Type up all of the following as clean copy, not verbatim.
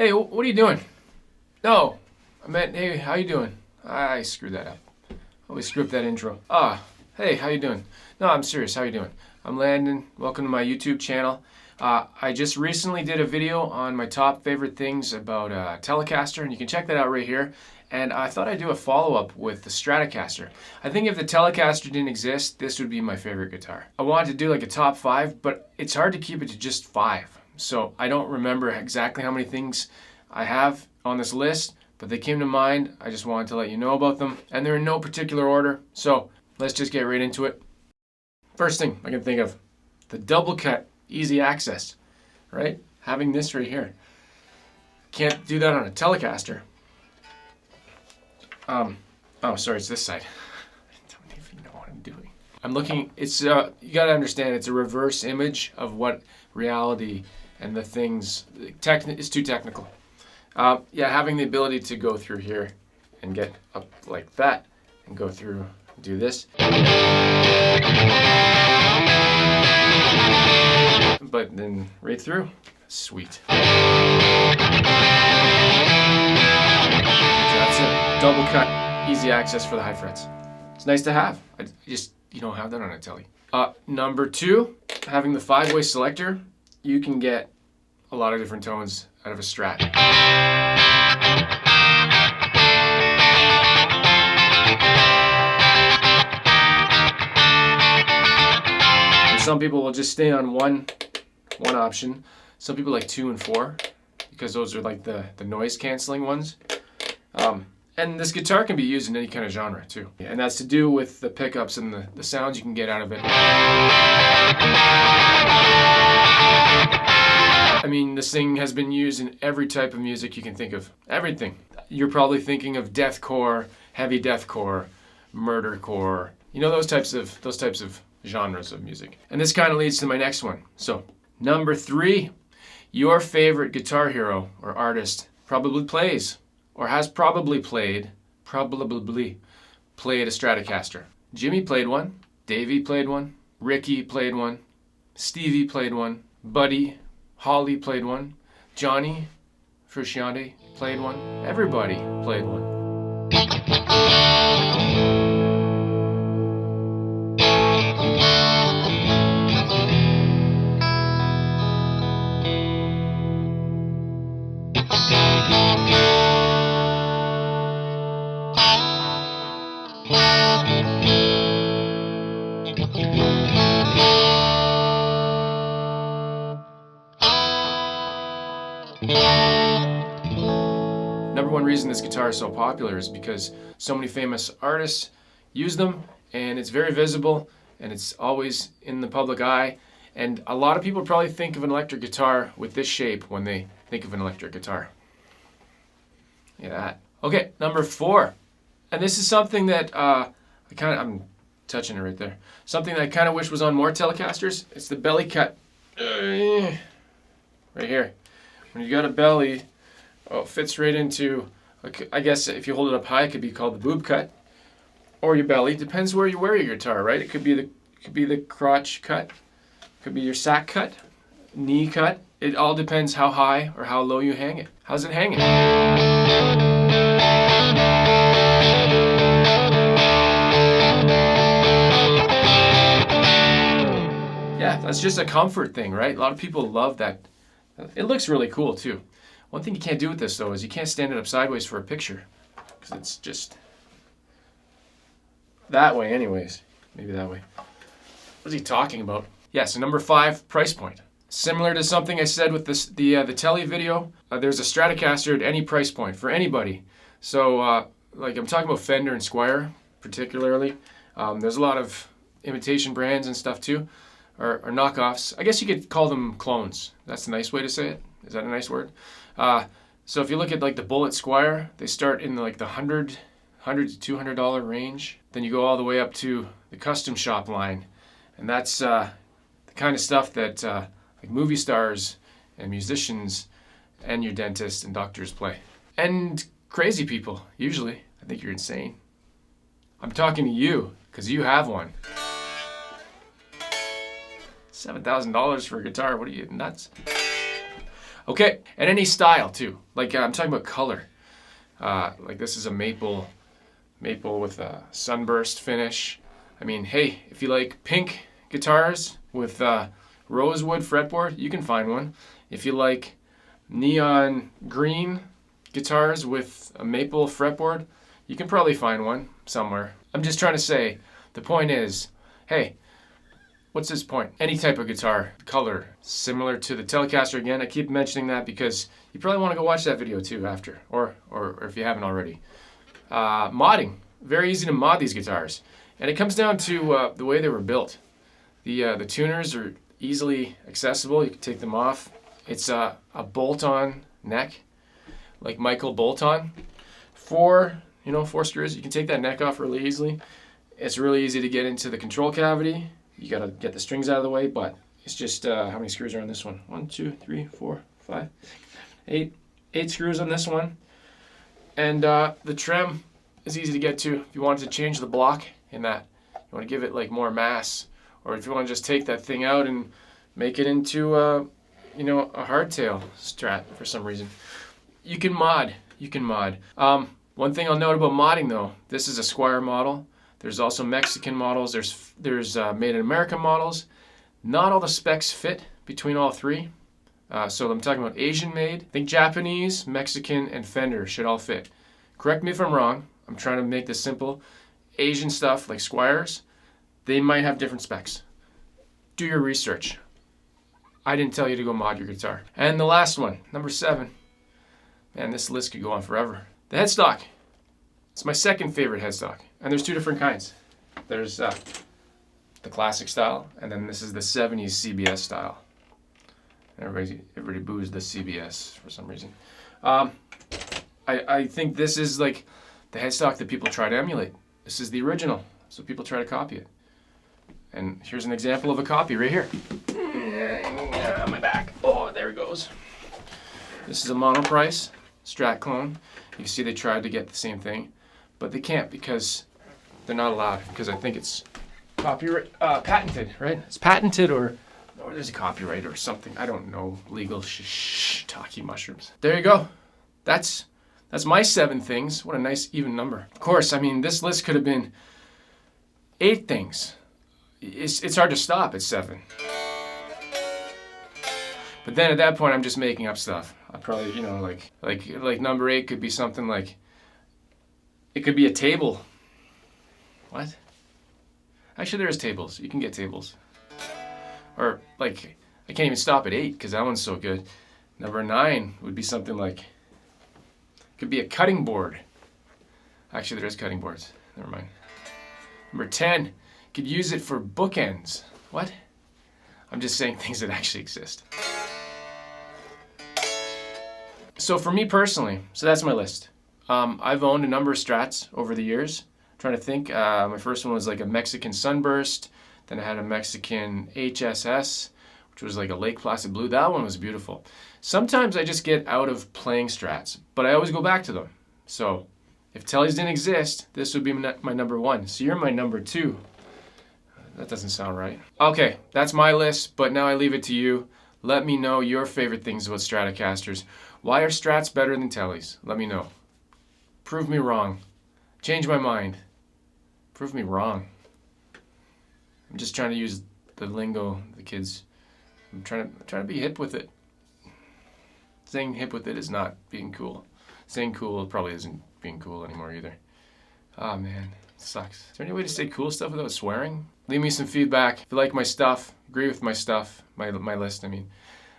Hey, what are you doing? No, I meant, hey, how you doing? I screwed that up. Always screw up that intro. Hey, how you doing? No, I'm serious. How you doing? I'm Landon. Welcome to my YouTube channel. I just recently did a video on my top favorite things about Telecaster, and you can check that out right here. And I thought I'd do a follow-up with the Stratocaster. I think if the Telecaster didn't exist, this would be my favorite guitar. I wanted to do like a top 5, but it's hard to keep it to just 5. So I don't remember exactly how many things I have on this list, but they came to mind. I just wanted to let you know about them, and they're in no particular order. So let's just get right into it. First thing I can think of, the double cut easy access, right? Having this right here. Can't do that on a Telecaster. Oh, sorry, it's this side. I don't even know what I'm doing. I'm looking, it's, you gotta understand, it's a reverse image of what reality and the things, it's too technical. Yeah, having the ability to go through here and get up like that and go through, do this. But then right through, sweet. That's it. Double cut, easy access for the high frets. It's nice to have. You don't have that on a Tele. Number 2, having the 5-way selector, you can get a lot of different tones out of a Strat. And some people will just stay on one option. Some people like 2 and 4 because those are like the noise canceling ones. And this guitar can be used in any kind of genre too. And that's to do with the pickups and the sounds you can get out of it. I mean, this thing has been used in every type of music you can think of. Everything. You're probably thinking of deathcore, heavy deathcore, murdercore, you know, those types of genres of music. And this kind of leads to my next one. So, number 3, your favorite guitar hero or artist probably plays or has probably played a Stratocaster. Jimmy played one, Davey played one, Ricky played one, Stevie played one, Buddy, Holly played one, Johnny Frusciante played one, everybody played one. Number 1 reason this guitar is so popular is because so many famous artists use them, and it's very visible, and it's always in the public eye. And a lot of people probably think of an electric guitar with this shape when they think of an electric guitar. Look at that. Okay, number 4. And this is something that I'm touching it right there. Something that I kind of wish was on more Telecasters. It's the belly cut. Right here. When you got a belly, it fits right into, I guess if you hold it up high, it could be called the boob cut, or your belly. Depends where you wear your guitar, right? It could be the crotch cut, could be your sack cut, knee cut. It all depends how high or how low you hang it. How's it hanging? Yeah, that's just a comfort thing, right? A lot of people love that. It looks really cool too. One thing you can't do with this though is you can't stand it up sideways for a picture, because it's just that way anyways. Maybe that way. What is he talking about? Yeah, so number 5, price point. Similar to something I said with the Tele video, there's a Stratocaster at any price point for anybody. So like I'm talking about Fender and Squier particularly. There's a lot of imitation brands and stuff too. Or knockoffs. I guess you could call them clones. That's a nice way to say it. Is that a nice word? So if you look at like the Bullet Squier, they start in like the $100 to $200 range. Then you go all the way up to the custom shop line, and that's the kind of stuff that like movie stars and musicians and your dentist and doctors play, and crazy people. Usually, I think you're insane. I'm talking to you because you have one. $7,000 for a guitar. What are you, nuts? Okay, and any style too. Like I'm talking about color. Like this is a maple with a sunburst finish. I mean, hey, if you like pink guitars with rosewood fretboard, you can find one. If you like neon green guitars with a maple fretboard, you can probably find one somewhere. I'm just trying to say, the point is, hey, what's this point? Any type of guitar color, similar to the Telecaster. Again, I keep mentioning that because you probably want to go watch that video too after, or if you haven't already. Modding, very easy to mod these guitars, and it comes down to the way they were built. The tuners are easily accessible. You can take them off. It's a bolt-on neck, like Michael bolt-on. Four screws. You can take that neck off really easily. It's really easy to get into the control cavity. You gotta get the strings out of the way, but it's just, how many screws are on this one? 1, 2, 3, 4, 5, 8 screws on this one. And the trem is easy to get to. If you wanted to change the block in that, you want to give it like more mass, or if you want to just take that thing out and make it into a hardtail Strat for some reason, you can mod. One thing I'll note about modding though, this is a Squier model. There's also Mexican models. There's Made in America models. Not all the specs fit between all three. So I'm talking about Asian made. I think Japanese, Mexican, and Fender should all fit. Correct me if I'm wrong. I'm trying to make this simple. Asian stuff like Squiers, they might have different specs. Do your research. I didn't tell you to go mod your guitar. And the last one, number 7. Man, this list could go on forever. The headstock. It's my second favorite headstock. And there's 2 different kinds. There's the classic style, and then this is the 70s CBS style. Everybody boos the CBS for some reason. I think this is like the headstock that people try to emulate. This is the original, so people try to copy it. And here's an example of a copy right here. On my back. Oh, there it goes. This is a Monoprice Strat clone. You see they tried to get the same thing, but they can't because they're not allowed, because I think it's copyright, patented, right? It's patented, or there's a copyright or something. I don't know. Legal talky mushrooms. There you go. That's my 7 things. What a nice even number. Of course, I mean, this list could have been 8 things. It's hard to stop at 7. But then at that point, I'm just making up stuff. I probably, like number 8 could be something like, it could be a table. What? Actually, there's tables. You can get tables. Or like, I can't even stop at 8 because that one's so good. Number 9 would be something like, could be a cutting board. Actually, there is cutting boards. Never mind. Number 10, could use it for bookends. What? I'm just saying things that actually exist. So for me personally, so that's my list. I've owned a number of Strats over the years. I'm trying to think. My first one was like a Mexican Sunburst. Then I had a Mexican HSS, which was like a Lake Placid Blue. That one was beautiful. Sometimes I just get out of playing Strats, but I always go back to them. So if Tellys didn't exist, this would be my number 1. So you're my number 2. That doesn't sound right. Okay, that's my list, but now I leave it to you. Let me know your favorite things about Stratocasters. Why are Strats better than Tellys? Let me know. Prove me wrong. Change my mind. Prove me wrong. I'm just trying to use the lingo the kids. I'm trying to be hip with it. Saying hip with it is not being cool. Saying cool probably isn't being cool anymore either. Oh man, it sucks. Is there any way to say cool stuff without swearing? Leave me some feedback. If you like my stuff, agree with my stuff, my list, I mean.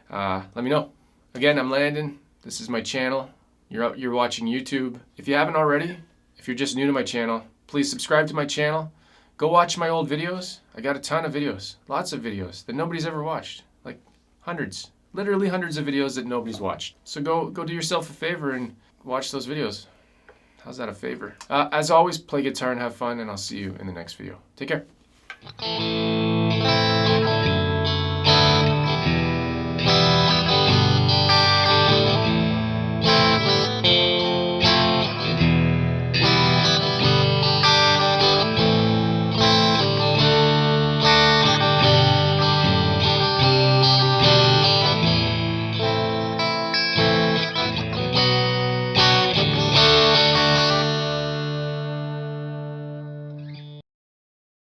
Let me know. Again, I'm Landon. This is my channel. You're watching YouTube. If you haven't already, if you're just new to my channel, please subscribe to my channel. Go watch my old videos. I got a ton of videos, lots of videos that nobody's ever watched, like hundreds, literally hundreds of videos that nobody's watched. So go do yourself a favor and watch those videos. How's that a favor? As always, play guitar and have fun, and I'll see you in the next video. Take care.